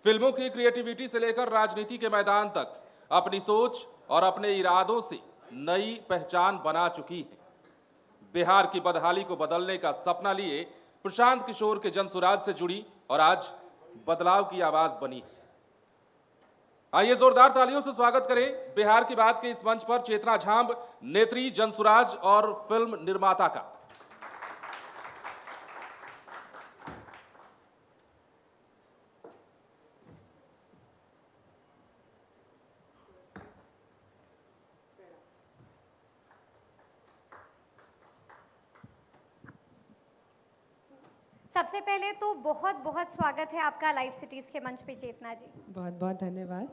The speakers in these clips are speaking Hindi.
फिल्मों की क्रिएटिविटी से लेकर राजनीति के मैदान तक अपनी सोच और अपने इरादों से नई पहचान बना चुकी है। बिहार की बदहाली को बदलने का सपना लिए प्रशांत किशोर के जनसुराज से जुड़ी और आज बदलाव की आवाज बनी है। आइए जोरदार तालियों से स्वागत करें बिहार की बात के इस मंच पर चेतना झांब, नेत्री, जनसुराज और फिल्म निर्माता का। सबसे पहले तो बहुत बहुत स्वागत है आपका लाइव सिटीज के मंच पे चेतना जी। बहुत बहुत धन्यवाद।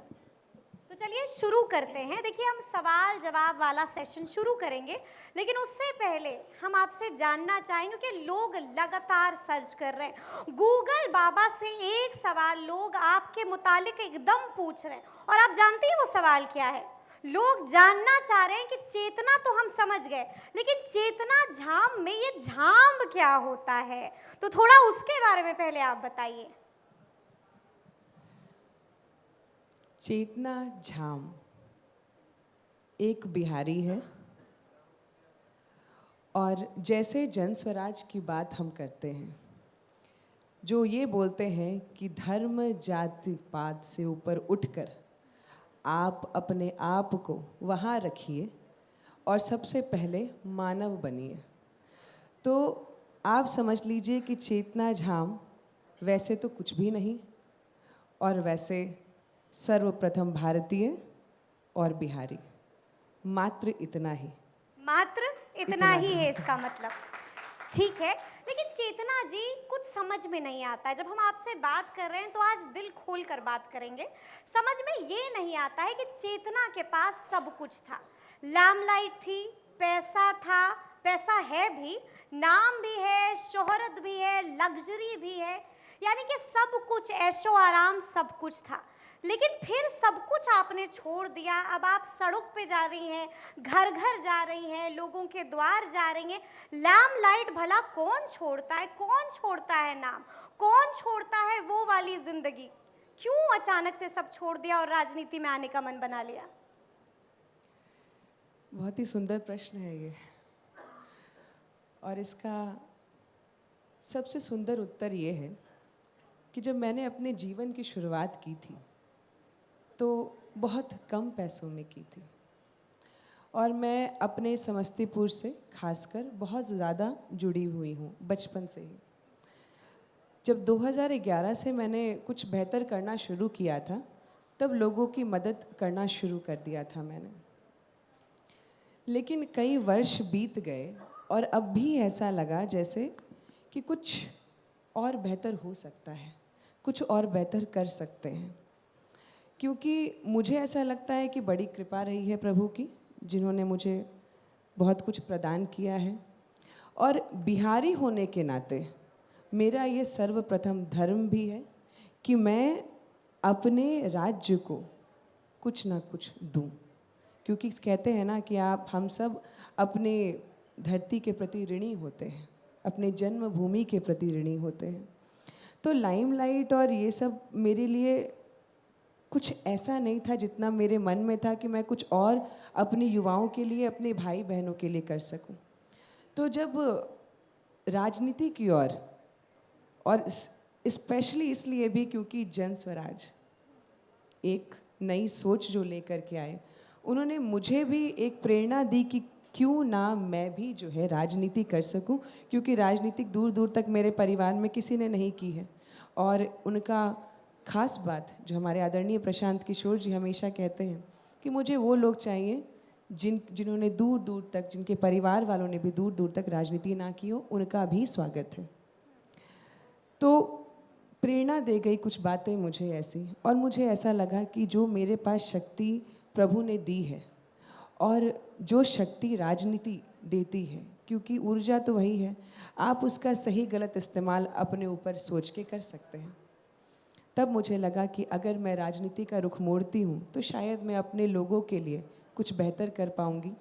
तो चलिए शुरू करते हैं। देखिए, हम सवाल जवाब वाला सेशन शुरू करेंगे, लेकिन उससे पहले हम आपसे जानना चाहेंगे कि लोग लगातार सर्च कर रहे हैं। गूगल बाबा से एक सवाल लोग आपके मुतालिक एकदम पूछ रहे हैं, और आप जानते हैं वो सवाल क्या है? लोग जानना चाह रहे हैं कि चेतना तो हम समझ गए, लेकिन चेतना झांब में ये झांब क्या होता है? तो थोड़ा उसके बारे में पहले आप बताइए। चेतना झांब एक बिहारी है, और जैसे जन स्वराज की बात हम करते हैं, जो ये बोलते हैं कि धर्म जाति पात से ऊपर उठकर आप अपने आप को वहाँ रखिए और सबसे पहले मानव बनिए। तो आप समझ लीजिए कि चेतना झांब वैसे तो कुछ भी नहीं, और वैसे सर्वप्रथम भारतीय और बिहारी, मात्र इतना ही। मात्र इतना ही है इसका मतलब। ठीक है, लेकिन चेतना जी कुछ समझ में नहीं आता है। जब हम आपसे बात कर रहे हैं तो आज दिल खोल कर बात करेंगे। समझ में ये नहीं आता है कि चेतना के पास सब कुछ था। लामलाइट थी, पैसा था, पैसा है भी, नाम भी है, शोहरत भी है, लग्जरी भी है, यानी कि सब कुछ, ऐशो आराम सब कुछ था। लेकिन फिर सब कुछ आपने छोड़ दिया। अब आप सड़क पे जा रही हैं, घर घर जा रही हैं, लोगों के द्वार जा रही हैं। लामलाइट भला कौन छोड़ता है? कौन छोड़ता है नाम? कौन छोड़ता है वो वाली जिंदगी? क्यों अचानक से सब छोड़ दिया और राजनीति में आने का मन बना लिया? बहुत ही सुंदर प्रश्न है ये, और इसका सबसे सुंदर उत्तर ये है कि जब मैंने अपने जीवन की शुरुआत की थी तो बहुत कम पैसों में की थी, और मैं अपने समस्तीपुर से खासकर बहुत ज़्यादा जुड़ी हुई हूँ बचपन से ही। जब 2011 से मैंने कुछ बेहतर करना शुरू किया था, तब लोगों की मदद करना शुरू कर दिया था मैंने। लेकिन कई वर्ष बीत गए और अब भी ऐसा लगा जैसे कि कुछ और बेहतर हो सकता है, कुछ और बेहतर कर सकते हैं, क्योंकि मुझे ऐसा लगता है कि बड़ी कृपा रही है प्रभु की, जिन्होंने मुझे बहुत कुछ प्रदान किया है। और बिहारी होने के नाते मेरा ये सर्वप्रथम धर्म भी है कि मैं अपने राज्य को कुछ ना कुछ दूं, क्योंकि कहते हैं ना कि हम सब अपने धरती के प्रति ऋणी होते हैं, अपने जन्मभूमि के प्रति ऋणी होते हैं। तो लाइमलाइट और ये सब मेरे लिए कुछ ऐसा नहीं था जितना मेरे मन में था कि मैं कुछ और अपने युवाओं के लिए, अपने भाई बहनों के लिए कर सकूं। तो जब राजनीति की ओर, और स्पेशली इसलिए भी क्योंकि जन स्वराज एक नई सोच जो लेकर के आए, उन्होंने मुझे भी एक प्रेरणा दी कि क्यों ना मैं भी जो है राजनीति कर सकूं, क्योंकि राजनीतिक दूर दूर तक मेरे परिवार में किसी ने नहीं की है। और उनका खास बात जो हमारे आदरणीय प्रशांत किशोर जी हमेशा कहते हैं कि मुझे वो लोग चाहिए जिन्होंने दूर दूर तक, जिनके परिवार वालों ने भी दूर दूर तक राजनीति ना की हो, उनका भी स्वागत है। तो प्रेरणा दे गई कुछ बातें मुझे ऐसी, और मुझे ऐसा लगा कि जो मेरे पास शक्ति प्रभु ने दी है, और जो शक्ति राजनीति देती है, क्योंकि ऊर्जा तो वही है, आप उसका सही गलत इस्तेमाल अपने ऊपर सोच के कर सकते हैं। तब मुझे लगा कि अगर मैं राजनीति का रुख मोड़ती हूँ तो शायद मैं अपने लोगों के लिए कुछ बेहतर कर पाऊँगी,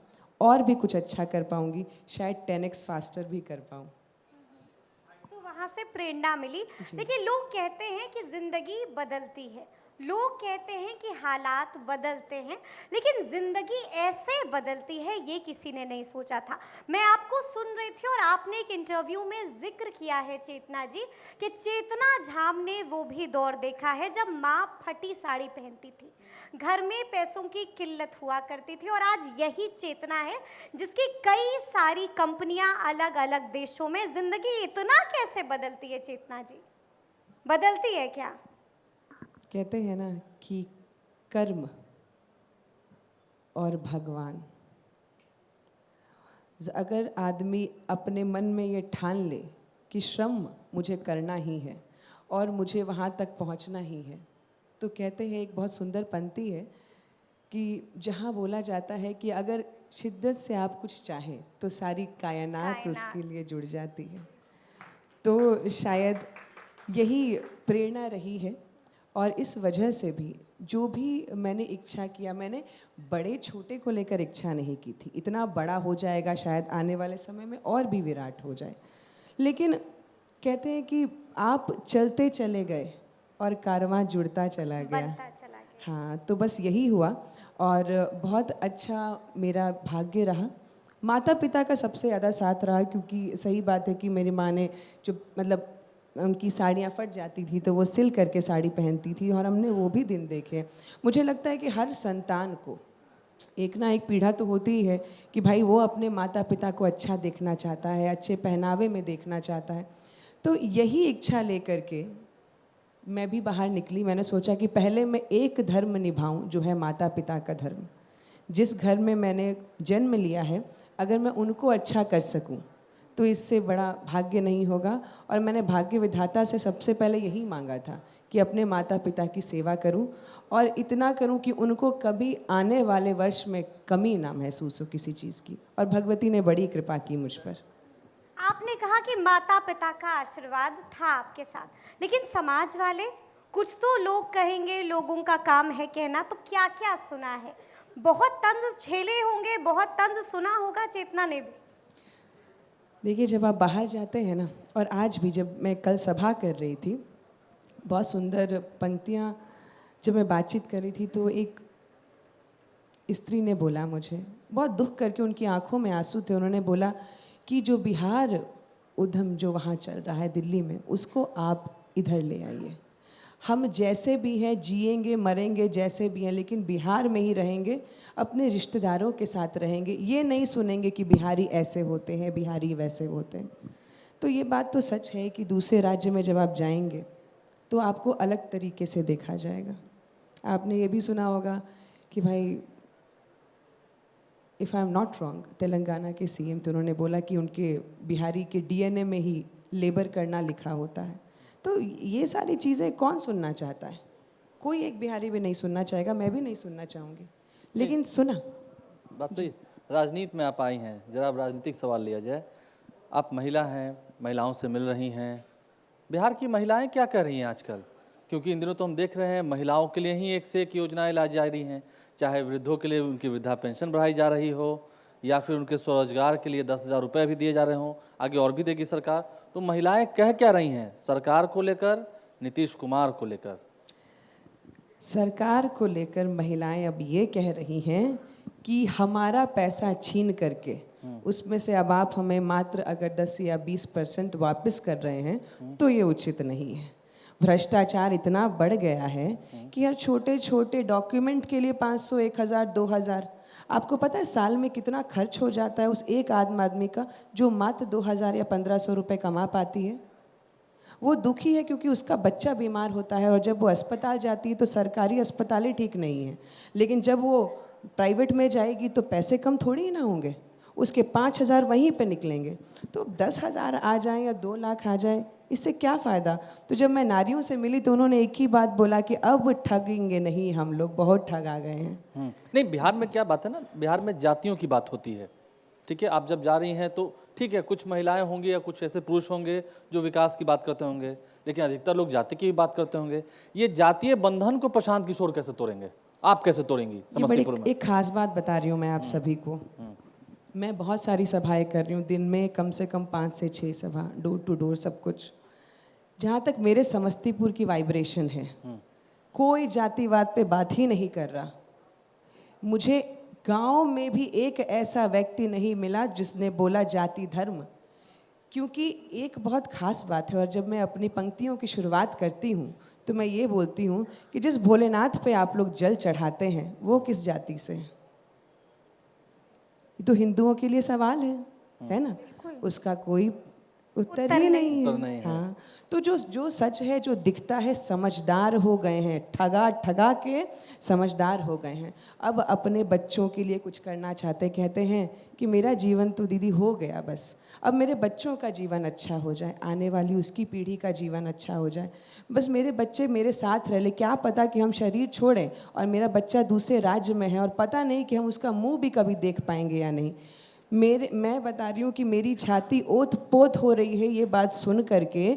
और भी कुछ अच्छा कर पाऊँगी, शायद 10x फास्टर भी कर पाऊँ। तो वहाँ से प्रेरणा मिली। देखिए, लोग कहते हैं कि जिंदगी बदलती है, लोग कहते हैं कि हालात बदलते हैं, लेकिन जिंदगी ऐसे बदलती है ये किसी ने नहीं सोचा था। मैं आपको सुन रही थी और आपने एक इंटरव्यू में जिक्र किया है चेतना जी कि चेतना झाम ने वो भी दौर देखा है जब माँ फटी साड़ी पहनती थी, घर में पैसों की किल्लत हुआ करती थी, और आज यही चेतना है जिसकी कई सारी कंपनियां अलग अलग देशों में। जिंदगी इतना कैसे बदलती है चेतना जी, बदलती है क्या? कहते हैं ना कि कर्म और भगवान, अगर आदमी अपने मन में ये ठान ले कि श्रम मुझे करना ही है और मुझे वहाँ तक पहुँचना ही है, तो कहते हैं, एक बहुत सुंदर पंक्ति है कि जहाँ बोला जाता है कि अगर शिद्दत से आप कुछ चाहें तो सारी कायनात उसके लिए जुड़ जाती है। तो शायद यही प्रेरणा रही है, और इस वजह से भी जो भी मैंने इच्छा किया, मैंने बड़े छोटे को लेकर इच्छा नहीं की थी। इतना बड़ा हो जाएगा शायद आने वाले समय में और भी विराट हो जाए, लेकिन कहते हैं कि आप चलते चले गए और कारवां जुड़ता चला गया। हाँ, तो बस यही हुआ और बहुत अच्छा मेरा भाग्य रहा। माता पिता का सबसे ज़्यादा साथ रहा, क्योंकि सही बात है कि मेरी माँ ने जो मतलब उनकी साड़ियाँ फट जाती थी तो वो सिल करके साड़ी पहनती थी, और हमने वो भी दिन देखे। मुझे लगता है कि हर संतान को एक ना एक पीड़ा तो होती ही है कि भाई वो अपने माता पिता को अच्छा देखना चाहता है, अच्छे पहनावे में देखना चाहता है। तो यही इच्छा लेकर के मैं भी बाहर निकली। मैंने सोचा कि पहले मैं एक धर्म निभाऊं, जो है माता पिता का धर्म। जिस घर में मैंने जन्म लिया है, अगर मैं उनको अच्छा कर सकूं तो इससे बड़ा भाग्य नहीं होगा। और मैंने भाग्य विधाता से सबसे पहले यही मांगा था कि अपने माता पिता की सेवा करूं, और इतना करूं कि उनको कभी आने वाले वर्ष में कमी ना महसूस हो किसी चीज़ की। और भगवती ने बड़ी कृपा की मुझ पर। आपने कहा कि माता पिता का आशीर्वाद था आपके साथ, लेकिन समाज वाले, कुछ तो लोग कहेंगे, लोगों का काम है कहना, तो क्या क्या सुना है? बहुत तंज झेले होंगे, बहुत तंज सुना होगा चेतना ने भी। देखिए, जब आप बाहर जाते हैं ना, और आज भी जब मैं कल सभा कर रही थी, बहुत सुंदर पंक्तियाँ जब मैं बातचीत कर रही थी, तो एक स्त्री ने बोला मुझे, बहुत दुख करके, उनकी आंखों में आंसू थे। उन्होंने बोला कि जो बिहार उद्यम जो वहाँ चल रहा है दिल्ली में, उसको आप इधर ले आइए। हम जैसे भी हैं, जिएंगे मरेंगे जैसे भी हैं, लेकिन बिहार में ही रहेंगे, अपने रिश्तेदारों के साथ रहेंगे। ये नहीं सुनेंगे कि बिहारी ऐसे होते हैं, बिहारी वैसे होते हैं। तो ये बात तो सच है कि दूसरे राज्य में जब आप जाएंगे तो आपको अलग तरीके से देखा जाएगा। आपने ये भी सुना होगा कि भाई, if I am not wrong, Telangana के सीएम थे, उन्होंने बोला कि उनके बिहारी के डीएनए में ही लेबर करना लिखा होता है। तो ये सारी चीज़ें कौन सुनना चाहता है? कोई एक बिहारी भी नहीं सुनना चाहेगा, मैं भी नहीं सुनना चाहूँगी, लेकिन सुना। बात सही। राजनीति में आप आई हैं, जरा अब राजनीतिक सवाल लिया जाए। आप महिला हैं, महिलाओं से मिल रही हैं, बिहार की महिलाएं क्या कर रही हैं आजकल? क्योंकि इन दिनों तो हम देख रहे हैं महिलाओं के लिए ही एक से एक योजनाएं लाई जा रही हैं, चाहे वृद्धों के लिए उनकी वृद्धा पेंशन बढ़ाई जा रही हो, या फिर उनके स्वरोजगार के लिए 10,000 रुपये भी दिए जा रहे हों, आगे और भी देगी सरकार। तो महिलाएं कह क्या रही हैं सरकार को लेकर, नीतीश कुमार को लेकर? सरकार को लेकर महिलाएं अब ये कह रही हैं कि हमारा पैसा छीन करके उसमें से अब आप हमें मात्र अगर 10 या 20% वापस कर रहे हैं तो ये उचित नहीं है। भ्रष्टाचार इतना बढ़ गया है कि हर छोटे छोटे डॉक्यूमेंट के लिए 500, 1000, 2000, आपको पता है साल में कितना खर्च हो जाता है उस एक आदमी का जो मात्र 2000 या 1500 रुपये कमा पाती है। वो दुखी है क्योंकि उसका बच्चा बीमार होता है, और जब वो अस्पताल जाती है तो सरकारी अस्पतालें ठीक नहीं हैं, लेकिन जब वो प्राइवेट में जाएगी तो पैसे कम थोड़ी ही ना होंगे, उसके 5000 वहीं पे निकलेंगे। तो 10,000 आ जाएं या 2 लाख आ जाए, इससे क्या फ़ायदा? तो जब मैं नारियों से मिली तो उन्होंने एक ही बात बोला कि अब ठगेंगे नहीं हम लोग, बहुत ठग आ गए हैं। नहीं, बिहार में क्या बात है ना, बिहार में जातियों की बात होती है, ठीक है। आप जब जा रही हैं तो ठीक है, कुछ महिलाएं होंगी या कुछ ऐसे पुरुष होंगे जो विकास की बात करते होंगे, लेकिन अधिकतर लोग जाति की भी बात करते होंगे। ये जातीय बंधन को प्रशांत किशोर कैसे तोड़ेंगे? आप कैसे तोड़ेंगी समस्तीपुर में? एक खास बात बता रही हूँ मैं आप सभी को। मैं बहुत सारी सभाएं कर रही हूँ, दिन में कम से कम 5 से 6 सभा, डोर टू डोर सब कुछ। जहाँ तक मेरे समस्तीपुर की वाइब्रेशन है, कोई जातिवाद पे बात ही नहीं कर रहा। मुझे गांव में भी एक ऐसा व्यक्ति नहीं मिला जिसने बोला जाति धर्म, क्योंकि एक बहुत ख़ास बात है। और जब मैं अपनी पंक्तियों की शुरुआत करती हूँ तो मैं ये बोलती हूँ कि जिस भोलेनाथ पे आप लोग जल चढ़ाते हैं वो किस जाति से है? ये तो हिंदुओं के लिए सवाल है ना? उसका कोई उत्तर ही नहीं उत्तर है। नहीं है। हाँ, तो जो सच है, जो दिखता है, समझदार हो गए हैं, ठगा ठगा के समझदार हो गए हैं। अब अपने बच्चों के लिए कुछ करना चाहते, कहते हैं कि मेरा जीवन तो दीदी हो गया, बस अब मेरे बच्चों का जीवन अच्छा हो जाए, आने वाली उसकी पीढ़ी का जीवन अच्छा हो जाए, बस मेरे बच्चे मेरे साथ रह ले। क्या पता कि हम शरीर छोड़ें और मेरा बच्चा दूसरे राज्य में है और पता नहीं कि हम उसका मुंह भी कभी देख पाएंगे या नहीं। मैं बता रही हूँ कि मेरी छाती ओत पोत हो रही है ये बात सुन करके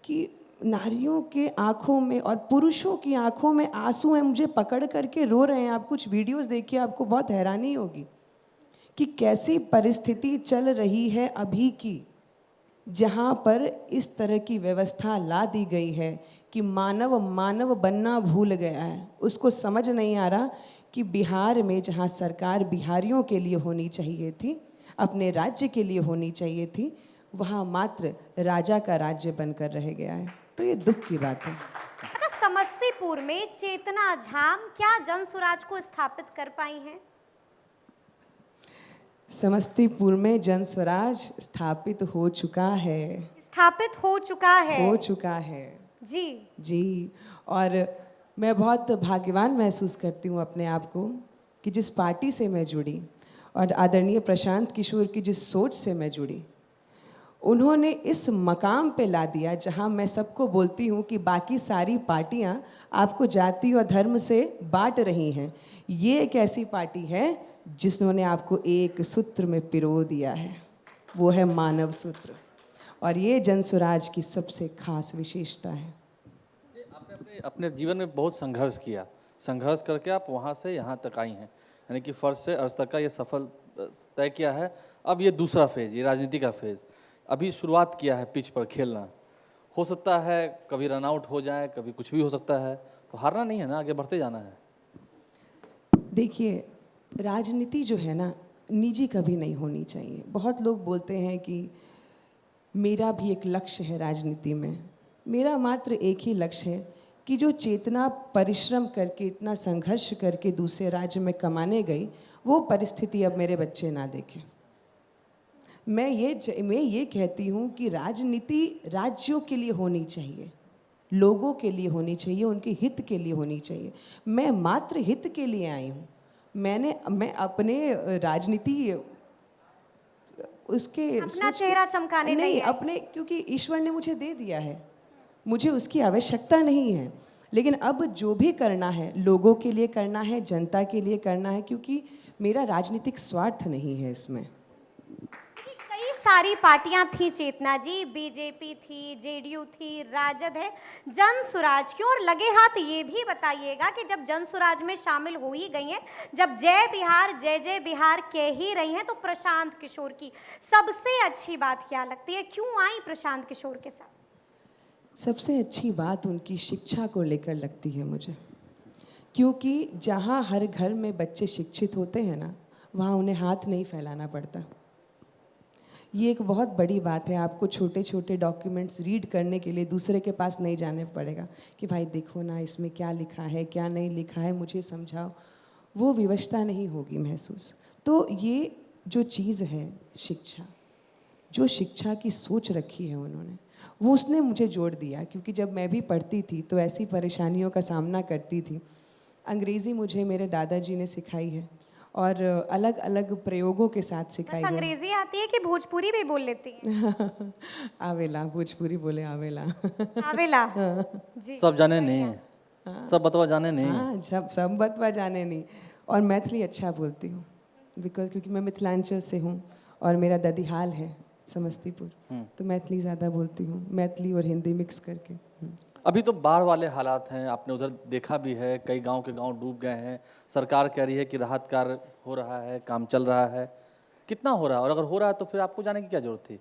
कि नारियों के आंखों में और पुरुषों की आंखों में आंसू हैं, मुझे पकड़ करके रो रहे हैं। आप कुछ वीडियोस देखिए, आपको बहुत हैरानी होगी कि कैसी परिस्थिति चल रही है अभी की, जहाँ पर इस तरह की व्यवस्था ला दी गई है कि मानव मानव बनना भूल गया है। उसको समझ नहीं आ रहा कि बिहार में जहाँ सरकार बिहारियों के लिए होनी चाहिए थी, अपने राज्य के लिए होनी चाहिए थी, वहाँ मात्र राजा का राज्य बनकर रह गया है। तो ये दुख की बात है। अच्छा, समस्तीपुर में चेतना झाम क्या जन स्वराज को स्थापित कर पाई हैं? समस्तीपुर में जन स्वराज स्थापित हो चुका है। स्थापित हो चुका है। हो चुका है जी जी। और मैं बहुत भाग्यवान महसूस करती हूँ अपने आप को कि जिस पार्टी से मैं जुड़ी और आदरणीय प्रशांत किशोर की जिस सोच से मैं जुड़ी, उन्होंने इस मकाम पे ला दिया जहां मैं सबको बोलती हूं कि बाकी सारी पार्टियां आपको जाति और धर्म से बांट रही हैं, ये एक ऐसी पार्टी है जिन्होंने आपको एक सूत्र में पिरो दिया है, वो है मानव सूत्र। और ये जन स्वराज की सबसे खास विशेषता है। आपने अपने जीवन में बहुत संघर्ष किया, संघर्ष करके आप वहाँ से यहाँ तक आई हैं, यानी कि फर्स्ट से अर्श तक का ये सफल तय किया है। अब ये दूसरा फेज, ये राजनीति का फेज, अभी शुरुआत किया है पिच पर खेलना। हो सकता है कभी रन आउट हो जाए, कभी कुछ भी हो सकता है, तो हारना नहीं है ना, आगे बढ़ते जाना है। देखिए, राजनीति जो है ना, निजी कभी नहीं होनी चाहिए। बहुत लोग बोलते हैं कि मेरा भी एक लक्ष्य है राजनीति में। मेरा मात्र एक ही लक्ष्य है कि जो चेतना परिश्रम करके, इतना संघर्ष करके दूसरे राज्य में कमाने गई, वो परिस्थिति अब मेरे बच्चे ना देखें। मैं ये कहती हूँ कि राजनीति राज्यों के लिए होनी चाहिए, लोगों के लिए होनी चाहिए, उनके हित के लिए होनी चाहिए। मैं मात्र हित के लिए आई हूँ। मैं अपने राजनीति उसके अपना चेहरा चमकाने नहीं आई। अपने, क्योंकि ईश्वर ने मुझे दे दिया है, मुझे उसकी आवश्यकता नहीं है। लेकिन अब जो भी करना है लोगों के लिए करना है, जनता के लिए करना है, क्योंकि मेरा राजनीतिक स्वार्थ नहीं है इसमें। कई सारी पार्टियां थी चेतना जी, बीजेपी थी, जेडीयू थी, राजद है, जन स्वराज क्यों? और लगे हाथ ये भी बताइएगा कि जब जन स्वराज में शामिल हो ही गई हैं, जब जय जय बिहार कह ही रही हैं, तो प्रशांत किशोर की सबसे अच्छी बात क्या लगती है? क्यों आई प्रशांत किशोर के साथ? सबसे अच्छी बात उनकी शिक्षा को लेकर लगती है मुझे, क्योंकि जहाँ हर घर में बच्चे शिक्षित होते हैं ना, वहाँ उन्हें हाथ नहीं फैलाना पड़ता। ये एक बहुत बड़ी बात है। आपको छोटे छोटे डॉक्यूमेंट्स रीड करने के लिए दूसरे के पास नहीं जाने पड़ेगा कि भाई देखो ना इसमें क्या लिखा है, क्या नहीं लिखा है, मुझे समझाओ। वो विवशता नहीं होगी महसूस। तो ये जो चीज़ है शिक्षा, जो शिक्षा की सोच रखी है उन्होंने, वो उसने मुझे जोड़ दिया। क्योंकि जब मैं भी पढ़ती थी तो ऐसी परेशानियों का सामना करती थी। अंग्रेज़ी मुझे मेरे दादाजी ने सिखाई है और अलग अलग प्रयोगों के साथ सिखाई है। अंग्रेजी आती है कि भोजपुरी भी बोल लेती है? आवेला, भोजपुरी बोले आवेला। आवेला जी। सब जाने नहीं, सब बतवा जाने नहीं। हाँ, सब बतवा जाने नहीं। और मैथिली अच्छा बोलती हूँ क्योंकि मैं मिथिलांचल से हूँ और मेरा ददिहाल है समस्तीपुर, तो मैथिली ज़्यादा बोलती हूँ, मैथिली और हिंदी मिक्स करके। अभी तो बाढ़ वाले हालात हैं, आपने उधर देखा भी है, कई गांव के गांव डूब गए हैं। सरकार कह रही है कि राहत कार्य हो रहा है, काम चल रहा है। कितना हो रहा है, और अगर हो रहा है तो फिर आपको जाने की क्या जरूरत थी?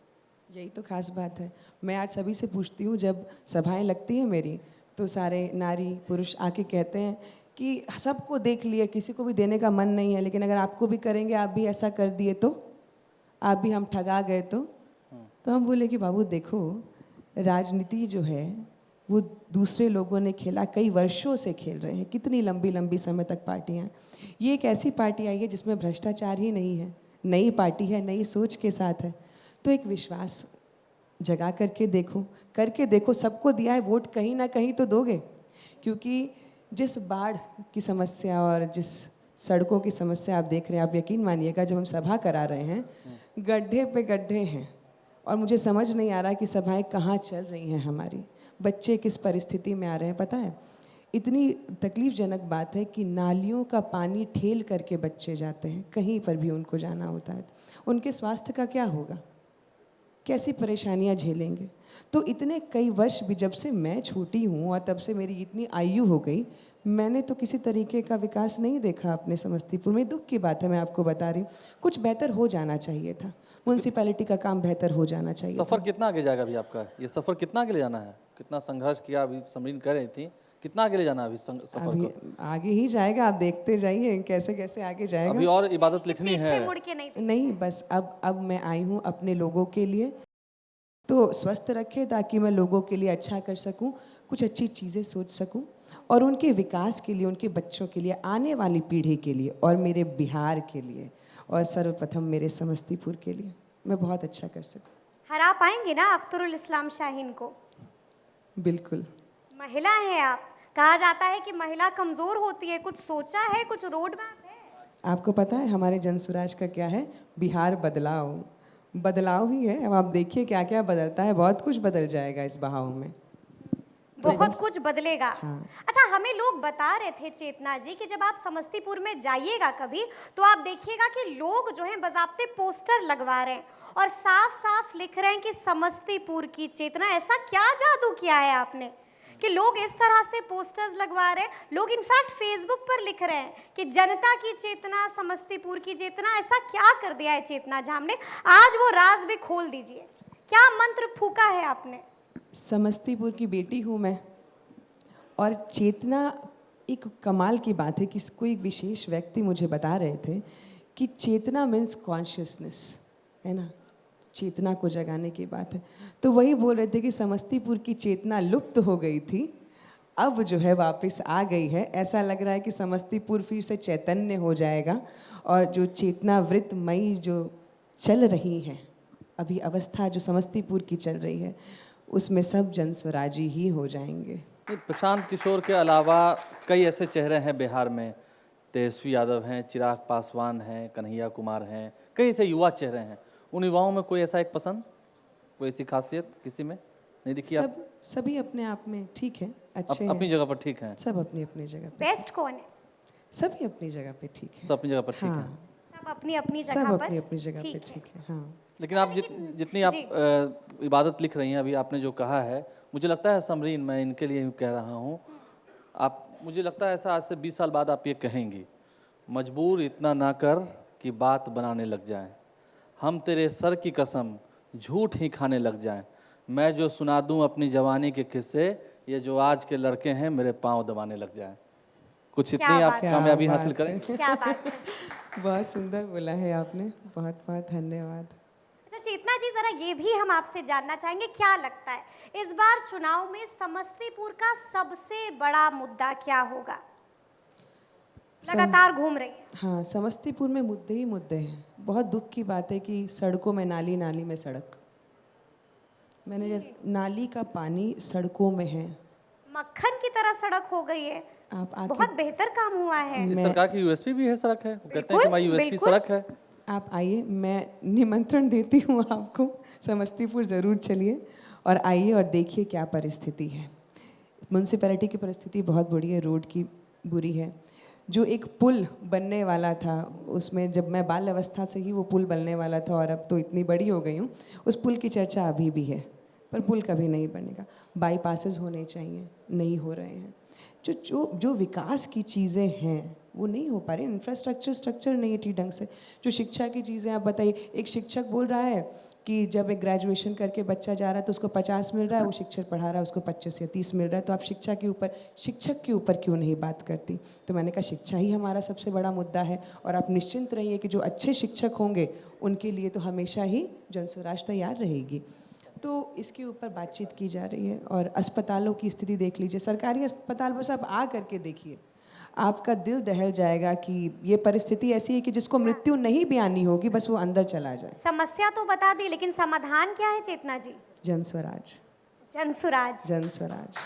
यही तो खास बात है। मैं आज सभी से पूछती हूँ, जब सभाएं लगती हैं मेरी, तो सारे नारी पुरुष आके कहते हैं कि सबको देख लिया, किसी को भी देने का मन नहीं है, लेकिन अगर आपको भी करेंगे, आप भी ऐसा कर दिए तो, आप भी हम ठगा गए तो हम बोले कि बाबू देखो, राजनीति जो है वो दूसरे लोगों ने खेला, कई वर्षों से खेल रहे हैं, कितनी लंबी लंबी समय तक पार्टियां हैं। ये एक ऐसी पार्टी आई है जिसमें भ्रष्टाचार ही नहीं है, नई पार्टी है, नई सोच के साथ है। तो एक विश्वास जगा करके देखो, सबको दिया है वोट, कहीं ना कहीं तो दोगे। क्योंकि जिस बाढ़ की समस्या और जिस सड़कों की समस्या आप देख रहे हैं, आप यकीन मानिएगा, जब हम सभा करा रहे हैं, गड्ढे पे गड्ढे हैं, और मुझे समझ नहीं आ रहा कि सभाएं कहाँ चल रही हैं हमारी, बच्चे किस परिस्थिति में आ रहे हैं। पता है, इतनी तकलीफ़जनक बात है कि नालियों का पानी ठेल करके बच्चे जाते हैं, कहीं पर भी उनको जाना होता है, उनके स्वास्थ्य का क्या होगा, कैसी परेशानियां झेलेंगे। तो इतने कई वर्ष भी, जब से मैं छोटी हूँ और तब से मेरी इतनी आयु हो गई, मैंने तो किसी तरीके का विकास नहीं देखा अपने समस्तीपुर में। दुख की बात है, मैं आपको बता रही हूँ, कुछ बेहतर हो जाना चाहिए था, म्यूनसिपैलिटी का काम बेहतर हो जाना चाहिए। सफ़र कितना आगे जाएगा अभी आपका? ये सफ़र कितना आगे ले जाना है? कितना संघर्ष किया, अभी समरीन कह रही थी, कितना आगे ले जाना है अभी सफ़र अभी को? आगे ही जाएगा, आप देखते जाइए कैसे कैसे आगे जाएगा। अभी और इबादत लिखनी पीछे है। मुड़ के नहीं नहीं, बस अब मैं आई हूँ अपने लोगों के लिए, तो स्वस्थ रखे ताकि मैं लोगों के लिए अच्छा कर सकूं, कुछ अच्छी चीज़ें सोच सकूं, और उनके विकास के लिए, उनके बच्चों के लिए, आने वाली पीढ़ी के लिए, और मेरे बिहार के लिए, और सर्वप्रथम मेरे समस्तीपुर के लिए मैं बहुत अच्छा कर सकूं। हरा पाएंगे ना अख्तरुल इस्लाम शाहीन को? बिल्कुल। महिला हैं आप, कहा जाता है कि महिला कमजोर होती है, कुछ सोचा है, कुछ रोड मैप है? आपको पता है हमारे जनसुराज का क्या है? बिहार बदलाव, बदलाव ही है। अब आप देखिए क्या क्या बदलता है, बहुत कुछ बदल जाएगा इस बहाव में। बहुत कुछ बदलेगा। हाँ। अच्छा, हमें लोग बता रहे थे चेतना जी कि जब आप समस्तीपुर में जाइएगा कभी, तो आप देखिएगा कि लोग जो हैं बजाते पोस्टर लगवा रहे हैं और साफ साफ लिख रहे हैं कि समस्तीपुर की चेतना। ऐसा क्या जादू किया है आपने कि लोग इस तरह से पोस्टर्स लगवा रहे हैं? लोग इनफैक्ट फेसबुक पर लिख रहे हैं कि जनता की चेतना, समस्तीपुर की चेतना। ऐसा क्या कर दिया है चेतना जी हमने? आज वो राज भी खोल दीजिए, क्या मंत्र फूका है आपने? समस्तीपुर की बेटी हूँ मैं, और चेतना, एक कमाल की बात है कि कोई विशेष व्यक्ति मुझे बता रहे थे कि चेतना मीन्स कॉन्शियसनेस, है ना, चेतना को जगाने की बात है। तो वही बोल रहे थे कि समस्तीपुर की चेतना लुप्त हो गई थी, अब जो है वापस आ गई है। ऐसा लग रहा है कि समस्तीपुर फिर से चैतन्य हो जाएगा, और जो चेतनावृतमयी जो चल रही है अभी अवस्था, जो समस्तीपुर की चल रही है, उसमें सब जन स्वराजी ही हो जाएंगे। प्रशांत किशोर के अलावा कई ऐसे चेहरे हैं बिहार में, तेजस्वी यादव हैं, चिराग पासवान हैं, कन्हैया कुमार हैं, कई ऐसे युवा चेहरे हैं। उन युवाओं में कोई ऐसा एक पसंद, कोई ऐसी खासियत किसी में नहीं दिखी? आप सभी अपने आप में ठीक है, अच्छे हैं, अपनी जगह पर ठीक हैं, सब अपनी अपनी जगह पे, बेस्ट कौन है? सभी अपनी जगह पे ठीक है। सब अपनी जगह पर ठीक हैं। हाँ, सब अपनी अपनी सब जगह पर अपनी अपनी जगह पे ठीक है। ठीक है। हाँ, लेकिन आप जितनी आप इबादत लिख रही हैं, अभी आपने जो कहा है, मुझे लगता है समरीन, मैं इनके लिए कह रहा हूँ, आप, मुझे लगता है ऐसा आज से 20 साल बाद आप ये कहेंगी, मजबूर इतना ना कर कि बात बनाने लग जाएं, हम तेरे सर की कसम झूठ ही खाने लग जाएं, मैं जो सुना दूं अपनी जवानी के किस्से, ये जो आज के लड़के हैं मेरे पाँव दबाने लग जाएं। कुछ इतनी आप बात कामयाबी क्या हासिल बात करें। क्या बात है। बहुत सुंदर बोला है आपने, बहुत बहुत धन्यवाद। अच्छा चेतना जी, जरा ये भी हम आपसे जानना चाहेंगे, क्या लगता है इस बार चुनाव में समस्तीपुर का सबसे बड़ा मुद्दा क्या होगा? लगातार घूम रही है। हाँ, समस्तीपुर में मुद्दे ही मुद्दे हैं। बहुत दुख की बात है कि सड़कों में नाली, नाली में सड़क। मैंने जैसे नाली का पानी सड़कों में है, मक्खन की तरह सड़क हो गई है। आप आके, बहुत बेहतर काम हुआ है। इस सरकार की यूएसपी भी है, सड़क है, वो कहते हैं कि बिल्कुल, हमारी यूएसपी बिल्कुल। सड़क है। आप आइए, मैं निमंत्रण देती हूँ आपको, समस्तीपुर ज़रूर चलिए और आइए और देखिए क्या परिस्थिति है। म्यूनसिपैलिटी की परिस्थिति बहुत बुरी है, रोड की बुरी है। जो एक पुल बनने वाला था, उसमें जब मैं बाल अवस्था से ही वो पुल बनने वाला था, और अब तो इतनी बड़ी हो गई हूँ, उस पुल की चर्चा अभी भी है, पर पुल कभी नहीं बनेगा। बाईपासेस होने चाहिए, नहीं हो रहे हैं। जो विकास की चीज़ें हैं वो नहीं हो पा रही। स्ट्रक्चर नहीं है ठीक ढंग से। जो शिक्षा की चीज़ें, आप बताइए, एक शिक्षक बोल रहा है कि जब एक ग्रेजुएशन करके बच्चा जा रहा है तो उसको 50 मिल रहा है, वो शिक्षक पढ़ा रहा है उसको 25 या 30 मिल रहा है, तो आप शिक्षक के ऊपर क्यों नहीं बात करती? तो मैंने कहा शिक्षा ही हमारा सबसे बड़ा मुद्दा है, और आप निश्चिंत रहिए कि जो अच्छे शिक्षक होंगे उनके लिए तो हमेशा ही जनस्वराज तैयार रहेगी। तो इसके ऊपर बातचीत की जा रही है। और अस्पतालों की स्थिति देख लीजिए, सरकारी अस्पताल बस आप आ करके देखिए, आपका दिल दहल जाएगा कि ये परिस्थिति ऐसी है कि जिसको मृत्यु नहीं भी आनी होगी, बस वो अंदर चला जाए। समस्या तो बता दी, लेकिन समाधान क्या है चेतना जी? जनस्वराज, जनसुराज, जनस्वराज,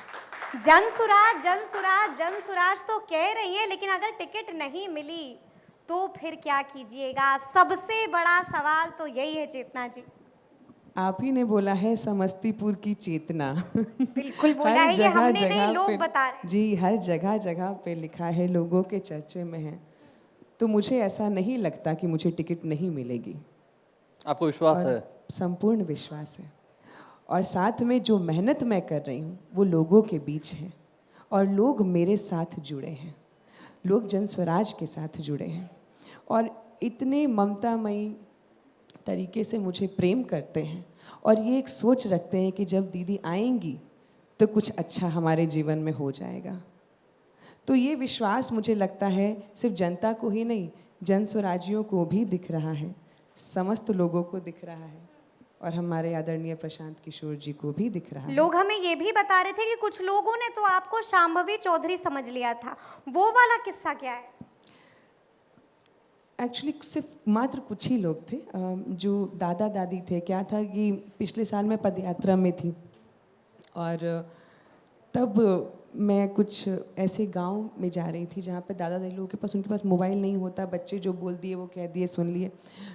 जनसुराज, जनसुराज, जनसुराज तो कह रही है, लेकिन अगर टिकट नहीं मिली तो फिर क्या कीजिएगा? सबसे बड़ा सवाल तो यही है चेतना जी। आप ही ने बोला है समस्तीपुर की चेतना। बिल्कुल बोला है, ये हमने नहीं, लोग बता रहे हैं। जी, हर जगह जगह पे लिखा है, लोगों के चर्चे में है। तो मुझे ऐसा नहीं लगता कि मुझे टिकट नहीं मिलेगी। आपको विश्वास और है? संपूर्ण विश्वास है। और साथ में जो मेहनत मैं कर रही हूँ वो लोगों के बीच है, और लोग मेरे साथ जुड़े हैं, लोग जनस्वराज के साथ जुड़े हैं, और इतने ममतामयी तरीके से मुझे प्रेम करते हैं, और ये एक सोच रखते हैं कि जब दीदी आएंगी तो कुछ अच्छा हमारे जीवन में हो जाएगा। तो ये विश्वास मुझे लगता है सिर्फ जनता को ही नहीं, जनस्वराजियों को भी दिख रहा है, समस्त लोगों को दिख रहा है, और हमारे आदरणीय प्रशांत किशोर जी को भी दिख रहा है। लोग हमें ये भी बता रहे थे कि कुछ लोगों ने तो आपको शांभवी चौधरी समझ लिया था, वो वाला किस्सा क्या है? एक्चुअली सिर्फ मात्र कुछ ही लोग थे जो दादा दादी थे। क्या था कि पिछले साल मैं पदयात्रा में थी, और तब मैं कुछ ऐसे गांव में जा रही थी जहाँ पे दादा दादी लोगों के पास, उनके पास मोबाइल नहीं होता, बच्चे जो बोल दिए वो कह दिए, सुन लिए।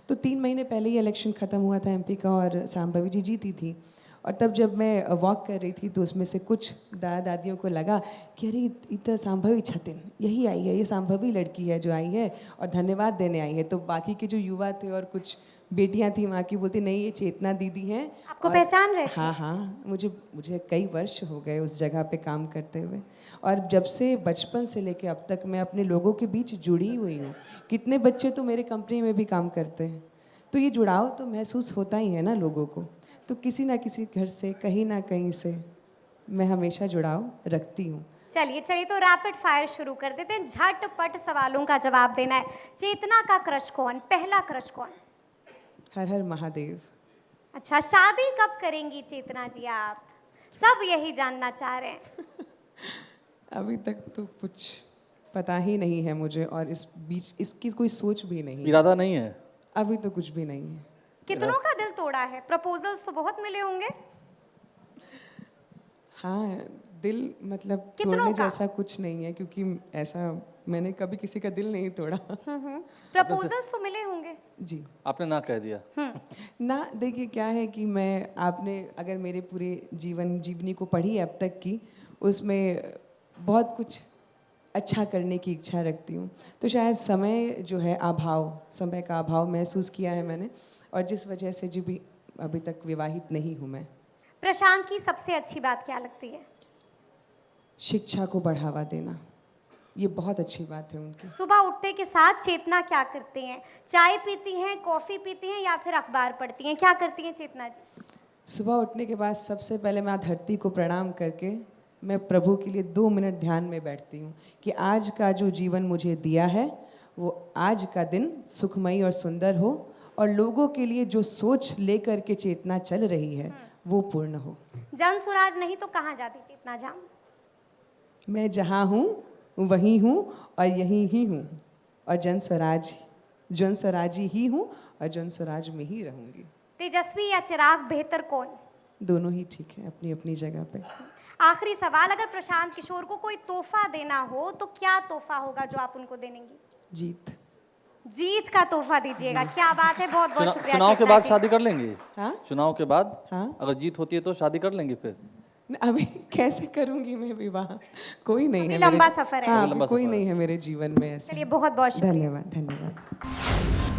तो 3 महीने पहले ही इलेक्शन ख़त्म हुआ था एमपी का, और शांभवी जी जीती थी। और तब जब मैं वॉक कर रही थी तो उसमें से कुछ दादा दादियों को लगा कि अरे इतना शांभवी छतिन यही आई है, ये शांभवी लड़की है जो आई है और धन्यवाद देने आई है। तो बाकी के जो युवा थे और कुछ बेटियां थी वहाँ की, बोलती नहीं ये चेतना दीदी हैं। आपको पहचान रहे थे? हाँ हाँ, मुझे कई वर्ष हो गए उस जगह पे काम करते हुए, और जब से बचपन से लेके अब तक मैं अपने लोगों के बीच जुड़ी हुई हूँ। कितने बच्चे तो मेरे कंपनी में भी काम करते हैं, तो ये जुड़ाव तो महसूस होता ही है ना लोगों को। तो किसी ना किसी घर से, कहीं ना कहीं से मैं हमेशा जुड़ाव रखती हूँ। चलिए तो रैपिड फायर शुरू कर देते हैं, झटपट सवालों का जवाब देना है। चेतना का क्रश कौन? पहला क्रश कौन? हर हर महादेव। अच्छा, शादी कब करेंगी चेतना जी आप? सब यही जानना चाह रहे हैं। अभी तक तो कुछ पता ही नहीं है मुझे, और इस बीच इसकी कोई सोच भी नहीं है। इरादा नहीं है? अभी तो कुछ भी नहीं है। कितनों का दिल तोड़ा है? प्रपोजल्स तो बहुत मिले होंगे। हाँ, दिल मतलब कितनों तोड़ने का? जैसा कुछ नहीं है, क्योंकि ऐसा मैंने कभी किसी का दिल नहीं तोड़ा। प्रपोजल्स तो मिले होंगे। जी, आपने ना कह दिया? ना देखिए क्या है कि आपने अगर मेरे पूरे जीवनी को पढ़ी अब तक की, उसमें बहुत कुछ अच्छा करने की इच्छा रखती हूँ। तो शायद समय का अभाव महसूस किया है मैंने, और जिस वजह से जो भी अभी तक विवाहित नहीं हूँ मैं। प्रशांत की सबसे अच्छी बात क्या लगती है? शिक्षा को बढ़ावा देना, ये बहुत अच्छी बात है उनकी। सुबह उठते के साथ चेतना क्या करती हैं? चाय पीती हैं, कॉफी पीती हैं, या फिर अखबार पढ़ती हैं? क्या करती हैं चेतना जी? सुबह उठने के बाद सबसे पहले मैं धरती को प्रणाम करके मैं प्रभु के लिए 2 मिनट ध्यान में बैठती हूँ कि आज का जो जीवन मुझे दिया है वो आज का दिन सुखमयी और सुंदर हो, और लोगों के लिए जो सोच लेकर के चेतना चल रही है वो पूर्ण हो। जनसुराज नहीं तो कहाँ जाती चेतना जाम? मैं जहाँ हूँ वहीं हूँ और यहीं ही हूँ, और जनस्वराजी ही हूँ और जनस्वराज में ही रहूँगी। तेजस्वी या चिराग बेहतर कौन? दोनों ही ठीक है अपनी अपनी जगह पे। आखिरी सवाल, अगर प्रशांत किशोर को कोई तोहफा देना हो तो क्या तोहफा होगा जो आप उनको देंगी? जीत का तोहफा दीजिएगा। क्या बात है, बहुत बहुत शुक्रिया। चुनाव के चेतना बाद जी। शादी कर लेंगे? हाँ, चुनाव के बाद हाँ, अगर जीत होती है तो शादी कर लेंगे फिर? अभी कैसे करूंगी मैं विवाह? कोई नहीं अभी है लंबा मेरे, सफर है। हाँ, लंबा कोई सफर नहीं है। है मेरे जीवन में ऐसा। चलिए बहुत बहुत शुक्रिया। धन्यवाद।